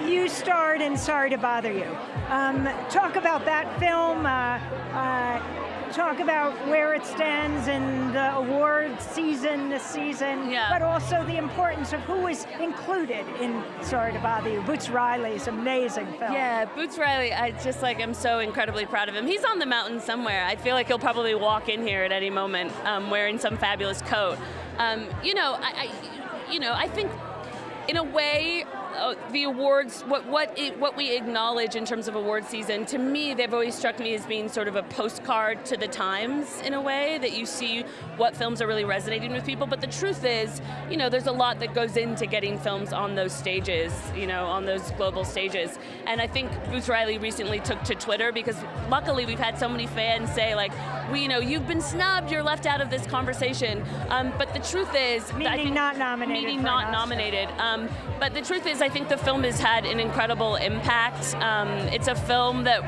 You starred in Sorry to Bother You. Talk about that film. Talk about where it stands in the award season this season, but also the importance of who is included in Sorry to Bother You. Boots Riley's amazing film. Yeah, Boots Riley, I'm so incredibly proud of him. He's on the mountain somewhere. I feel like he'll probably walk in here at any moment wearing some fabulous coat. I think in a way, the awards, what we acknowledge in terms of award season, to me, they've always struck me as being sort of a postcard to the times in a way, that you see what films are really resonating with people. But the truth is, there's a lot that goes into getting films on those stages, on those global stages. And I think Bruce Riley recently took to Twitter, because luckily we've had so many fans say, like, you've been snubbed, you're left out of this conversation. But the truth is, meaning not nominated. Meaning not nominated. But the truth is, I think the film has had an incredible impact. It's a film that,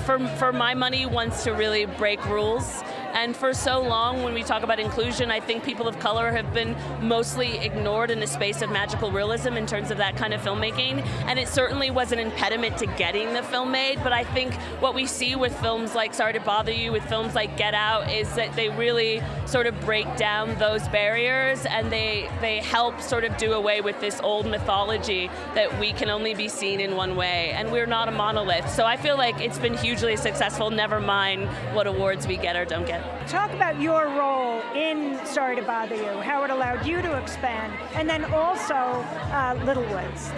for my money, wants to really break rules. And for so long, when we talk about inclusion, I think people of color have been mostly ignored in the space of magical realism in terms of that kind of filmmaking. And it certainly was an impediment to getting the film made. But I think what we see with films like Sorry to Bother You, with films like Get Out, is that they really sort of break down those barriers, and they help sort of do away with this old mythology that we can only be seen in one way. And we're not a monolith. So I feel like it's been hugely successful, never mind what awards we get or don't get. Talk about your role in Sorry to Bother You, how it allowed you to expand, and then also Little Woods,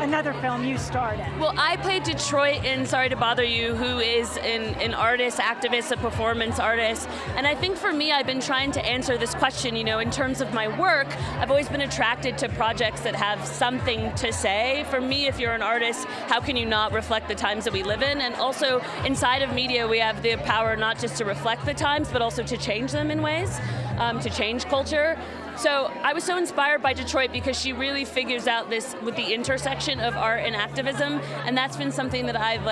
another film you starred in. Well, I played Detroit in Sorry to Bother You, who is an artist, activist, a performance artist. And I think for me, I've been trying to answer this question, in terms of my work. I've always been attracted to projects that have something to say. For me, if you're an artist, how can you not reflect the times that we live in? And also, inside of media, we have the power not just to reflect the times, but also to change them in ways, to change culture. So I was so inspired by Detroit because she really figures out this with the intersection of art and activism, and that's been something that I've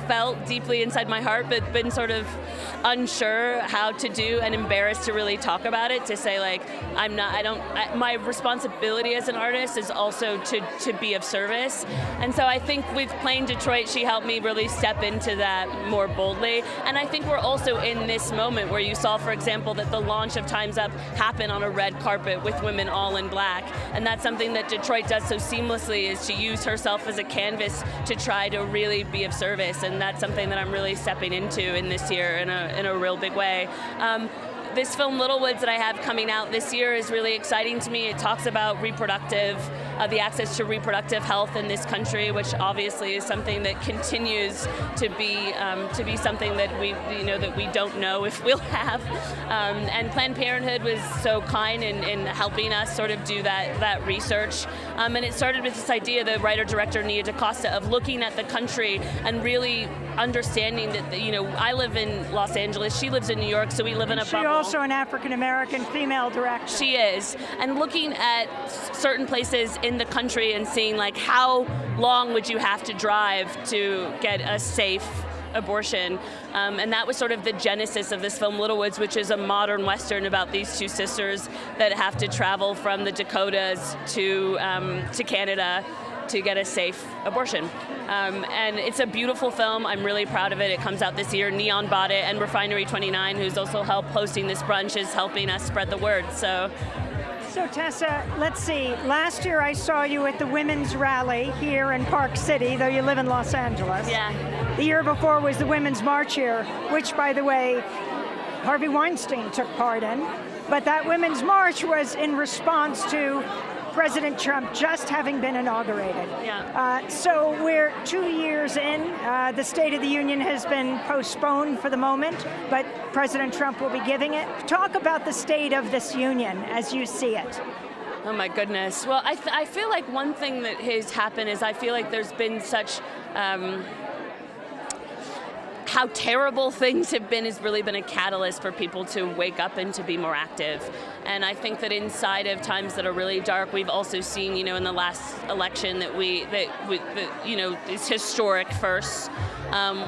felt deeply inside my heart, but been sort of unsure how to do and embarrassed to really talk about it, to say my responsibility as an artist is also to be of service. And so I think with playing Detroit, she helped me really step into that more boldly. And I think we're also in this moment where you saw, for example, that the launch of Time's Up happened on a red carpet with women all in black. And that's something that Detroit does so seamlessly, is to use herself as a canvas to try to really be of service. And that's something that I'm really stepping into in this year in a real big way. This film, Little Woods, that I have coming out this year is really exciting to me. It talks about the access to reproductive health in this country, which obviously is something that continues to be something that we don't know if we'll have. And Planned Parenthood was so kind in helping us sort of do that research. And it started with this idea, the writer-director Nia DaCosta, of looking at the country and really understanding that, I live in Los Angeles, she lives in New York, so we live in a bubble. Also an African-American female director. She is. And looking at certain places in the country and seeing how long would you have to drive to get a safe abortion. And that was sort of the genesis of this film, Little Woods, which is a modern Western about these two sisters that have to travel from the Dakotas to Canada to get a safe abortion. And it's a beautiful film. I'm really proud of it. It comes out this year. Neon bought it, and Refinery 29, who's also helped hosting this brunch, is helping us spread the word. So Tessa, let's see. Last year I saw you at the Women's Rally here in Park City, though you live in Los Angeles. Yeah. The year before was the Women's March here, which, by the way, Harvey Weinstein took part in. But that Women's March was in response to President Trump just having been inaugurated. Yeah. So we're 2 years in. The State of the Union has been postponed for the moment, but President Trump will be giving it. Talk about the state of this union as you see it. Oh my goodness. Well, I feel like one thing that has happened is I feel like there's been such how terrible things have been has really been a catalyst for people to wake up and to be more active. And I think that inside of times that are really dark, we've also seen, in the last election that is historic first,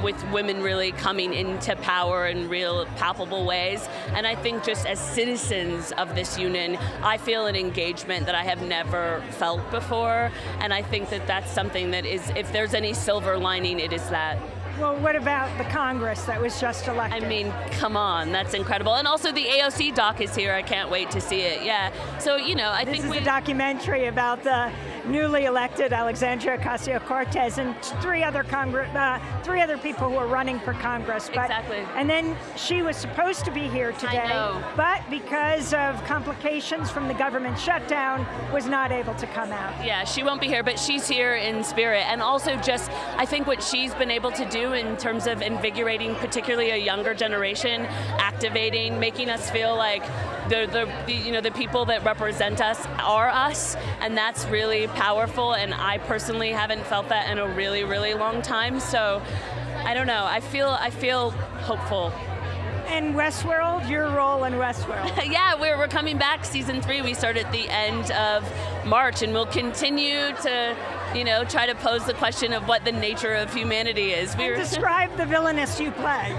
with women really coming into power in real palpable ways. And I think just as citizens of this union, I feel an engagement that I have never felt before. And I think that that's something that is, if there's any silver lining, it is that. Well, what about the Congress that was just elected? I mean, come on, that's incredible. And also the AOC doc is here. I can't wait to see it. Yeah. So, I think this is a documentary about the newly elected Alexandria Ocasio-Cortez and three other people who are running for Congress. But, exactly. And then she was supposed to be here today, I know. but because of complications from the government shutdown, was not able to come out. Yeah, she won't be here, but she's here in spirit. And also just, I think what she's been able to do in terms of invigorating particularly a younger generation, activating, making us feel like the people that represent us are us, and that's really powerful, and I personally haven't felt that in a really, really long time, so I don't know, I feel hopeful. And Westworld, your role in Westworld. Yeah, we're coming back, season 3. We start at the end of March, and we'll continue to, try to pose the question of what the nature of humanity is. Describe the villainess you play.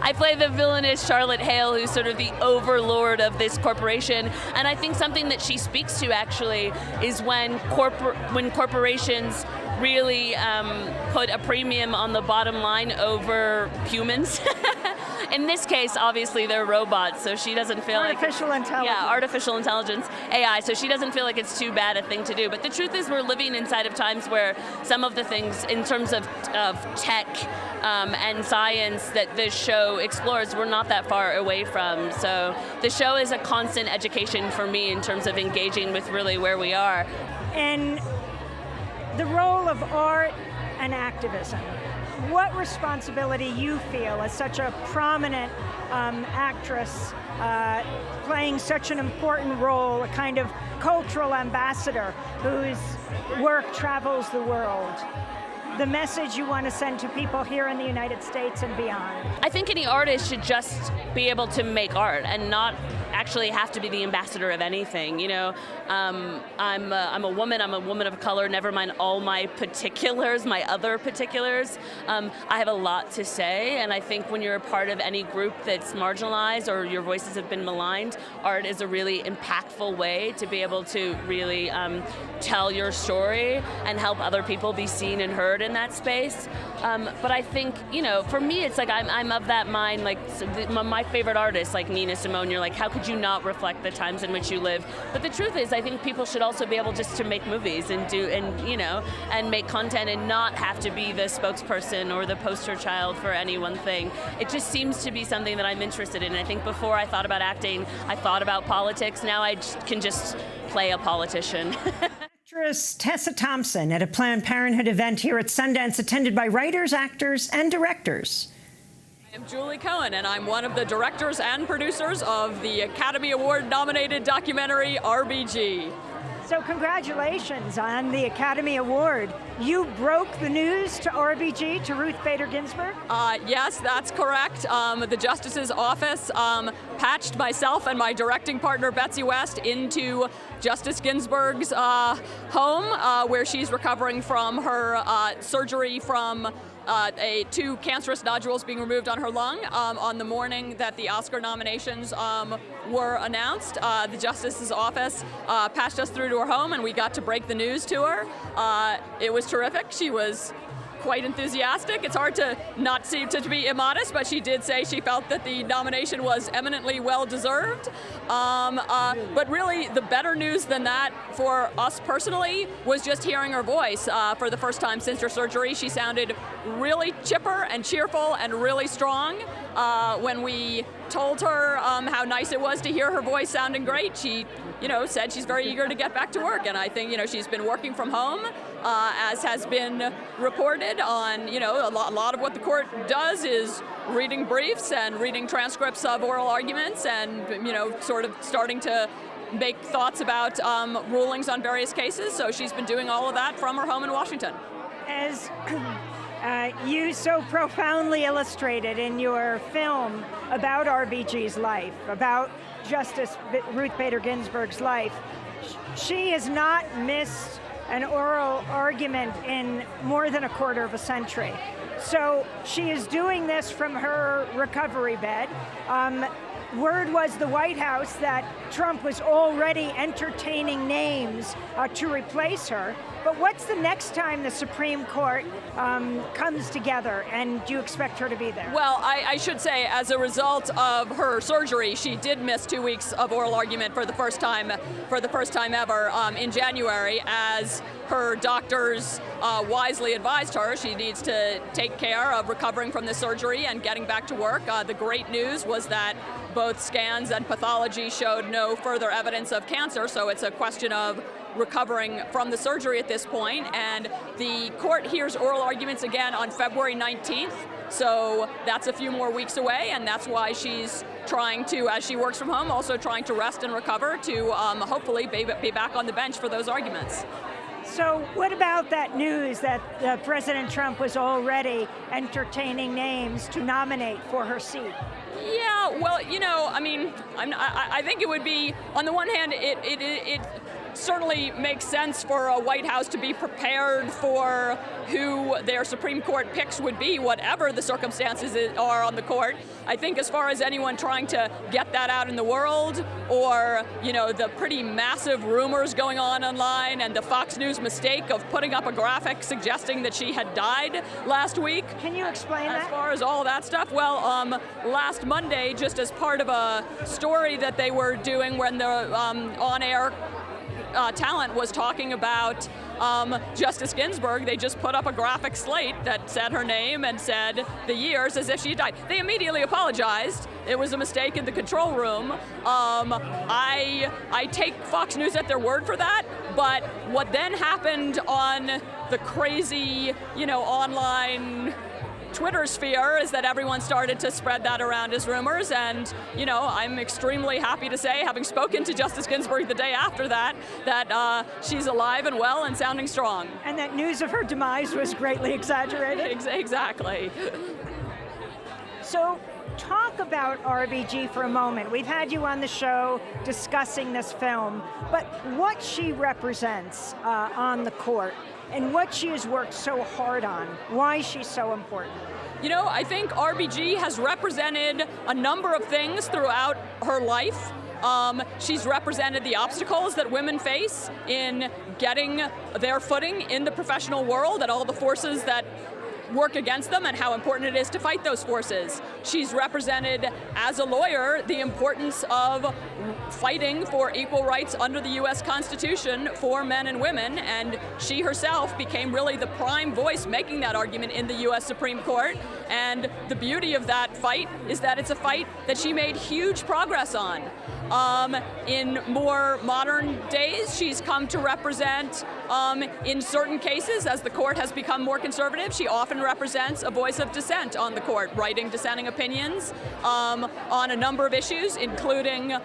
I play the villainous Charlotte Hale, who's sort of the overlord of this corporation, and I think something that she speaks to actually is when corporations really put a premium on the bottom line over humans. In this case, obviously, they're robots, so she doesn't feel artificial intelligence. Yeah, artificial intelligence, AI, so she doesn't feel like it's too bad a thing to do. But the truth is we're living inside of times where some of the things in terms of tech and science that this show explores, we're not that far away from. So the show is a constant education for me in terms of engaging with really where we are. And the role of art and activism. What responsibility you feel as such a prominent actress playing such an important role, a kind of cultural ambassador whose work travels the world? The message you want to send to people here in the United States and beyond? I think any artist should just be able to make art and not actually have to be the ambassador of anything. I'm a woman of color, never mind all my particulars, my other particulars. I have a lot to say, and I think when you're a part of any group that's marginalized or your voices have been maligned, art is a really impactful way to be able to really tell your story and help other people be seen and heard in that space. But I think, for me, it's like I'm of that mind, like my favorite artists, like Nina Simone, you're like, how could you not reflect the times in which you live? But the truth is, I think people should also be able just to make movies and and make content and not have to be the spokesperson or the poster child for any one thing. It just seems to be something that I'm interested in. I think before I thought about acting, I thought about politics. Now I can just play a politician. Actress Tessa Thompson at a Planned Parenthood event here at Sundance, attended by writers, actors, and directors. I'm Julie Cohen, and I'm one of the directors and producers of the Academy Award-nominated documentary RBG. So congratulations on the Academy Award. You broke the news to RBG, to Ruth Bader Ginsburg? Yes, that's correct. The Justice's office patched myself and my directing partner, Betsy West, into Justice Ginsburg's home, where she's recovering from her surgery from 2 cancerous nodules being removed on her lung on the morning that the Oscar nominations were announced. The Justice's office patched us through to her home, and we got to break the news to her. It was terrific. She was quite enthusiastic. It's hard to not seem to be immodest, but she did say she felt that the nomination was eminently well-deserved. But really, the better news than that for us personally was just hearing her voice. For the first time since her surgery, she sounded really chipper and cheerful and really strong. When we told her how nice it was to hear her voice sounding great, she said she's very eager to get back to work. And I think, she's been working from home, as has been reported on, a lot of what the court does is reading briefs and reading transcripts of oral arguments and, sort of starting to make thoughts about rulings on various cases. So she's been doing all of that from her home in Washington. As you so profoundly illustrated in your film about RBG's life, about Justice Ruth Bader Ginsburg's life, she has not missed an oral argument in more than a quarter of a century. So she is doing this from her recovery bed. Word was the White House that Trump was already entertaining names to replace her. But what's the next time the Supreme Court comes together, and do you expect her to be there? Well, I should say, as a result of her surgery, she did miss 2 weeks of oral argument for the first time ever in January, as her doctors wisely advised her she needs to take care of recovering from the surgery and getting back to work. The great news was that both scans and pathology showed no further evidence of cancer, so it's a question of recovering from the surgery at this point. And the court hears oral arguments again on February 19th, so that's a few more weeks away, and that's why she's trying to, as she works from home, also trying to rest and recover to hopefully be back on the bench for those arguments. So what about that news that President Trump was already entertaining names to nominate for her seat? Yeah, well, you know, I mean, I think it would be, on the one hand, it certainly makes sense for a White House to be prepared for who their Supreme Court picks would be, whatever the circumstances are on the court. I think as far as anyone trying to get that out in the world, or, you know, the pretty massive rumors going on online and the Fox News mistake of putting up a graphic suggesting that she had died last week. Can you explain that? As far as all that stuff, well, last Monday, just as part of a story that they were doing when the on-air talent was talking about Justice Ginsburg, they just put up a graphic slate that said her name and said the years as if she died. They immediately apologized. It was a mistake in the control room. I take Fox News at their word for that, but what then happened on the crazy, you know, online Twitter sphere is that everyone started to spread that around as rumors, and, you know, I'm extremely happy to say, having spoken to Justice Ginsburg the day after that, that she's alive and well and sounding strong. And that news of her demise was greatly exaggerated? Exactly. So talk about RBG for a moment. We've had you on the show discussing this film, but what she represents on the court, and what she has worked so hard on, why she's so important. You know, I think RBG has represented a number of things throughout her life. She's represented the obstacles that women face in getting their footing in the professional world, and all the forces that work against them, and how important it is to fight those forces. She's represented, as a lawyer, the importance of fighting for equal rights under the U.S. Constitution for men and women, and she herself became really the prime voice making that argument in the U.S. Supreme Court. And the beauty of that fight is that it's a fight that she made huge progress on. In more modern days, she's come to represent, in certain cases, as the court has become more conservative, she often represents a voice of dissent on the court, writing dissenting opinions on a number of issues, including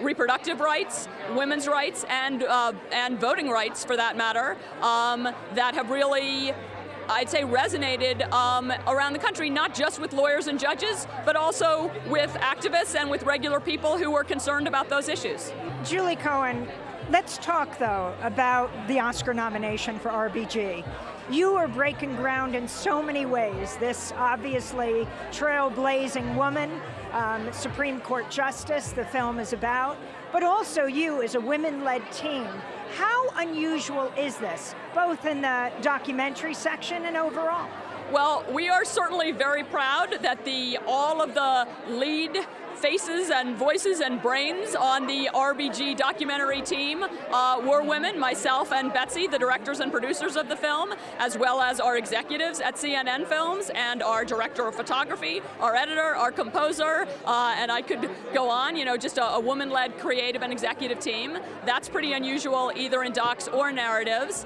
reproductive rights, women's rights, and voting rights, for that matter, that have really, I'd say, resonated around the country, not just with lawyers and judges, but also with activists and with regular people who were concerned about those issues. Julie Cohen, let's talk, though, about the Oscar nomination for RBG. You are breaking ground in so many ways. This obviously trailblazing woman, Supreme Court Justice, the film is about, but also you as a women-led team. How unusual is this, both in the documentary section and overall? Well, we are certainly very proud that all of the lead faces and voices and brains on the RBG documentary team were women, myself and Betsy, the directors and producers of the film, as well as our executives at CNN Films and our director of photography, our editor, our composer, and I could go on, you know, just a woman-led creative and executive team. That's pretty unusual either in docs or narratives.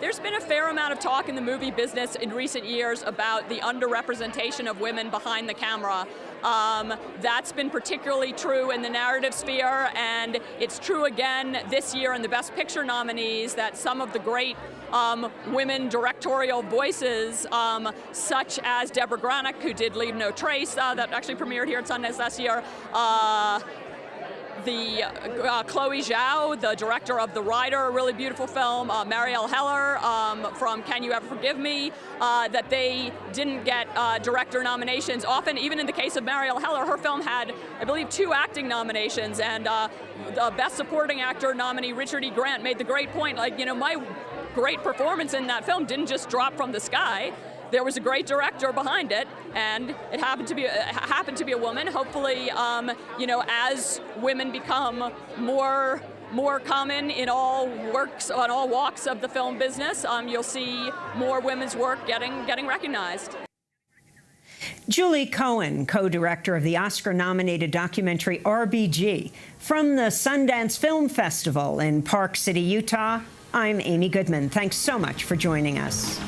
There's been a fair amount of talk in the movie business in recent years about the underrepresentation of women behind the camera. That's been particularly true in the narrative sphere, and it's true again this year in the Best Picture nominees that some of the great women directorial voices, such as Deborah Granick, who did Leave No Trace, that actually premiered here at Sundance last year, Chloe Zhao, the director of The Rider, a really beautiful film, Marielle Heller from Can You Ever Forgive Me, that they didn't get director nominations. Often, even in the case of Marielle Heller, her film had, I believe, 2 acting nominations, and the Best Supporting Actor nominee, Richard E. Grant, made the great point, like, you know, my great performance in that film didn't just drop from the sky. There was a great director behind it, and it happened to be a woman. Hopefully, you know, as women become more common in all walks of the film business, you'll see more women's work getting recognized. Julie Cohen, co-director of the Oscar-nominated documentary RBG from the Sundance Film Festival in Park City, Utah. I'm Amy Goodman. Thanks so much for joining us.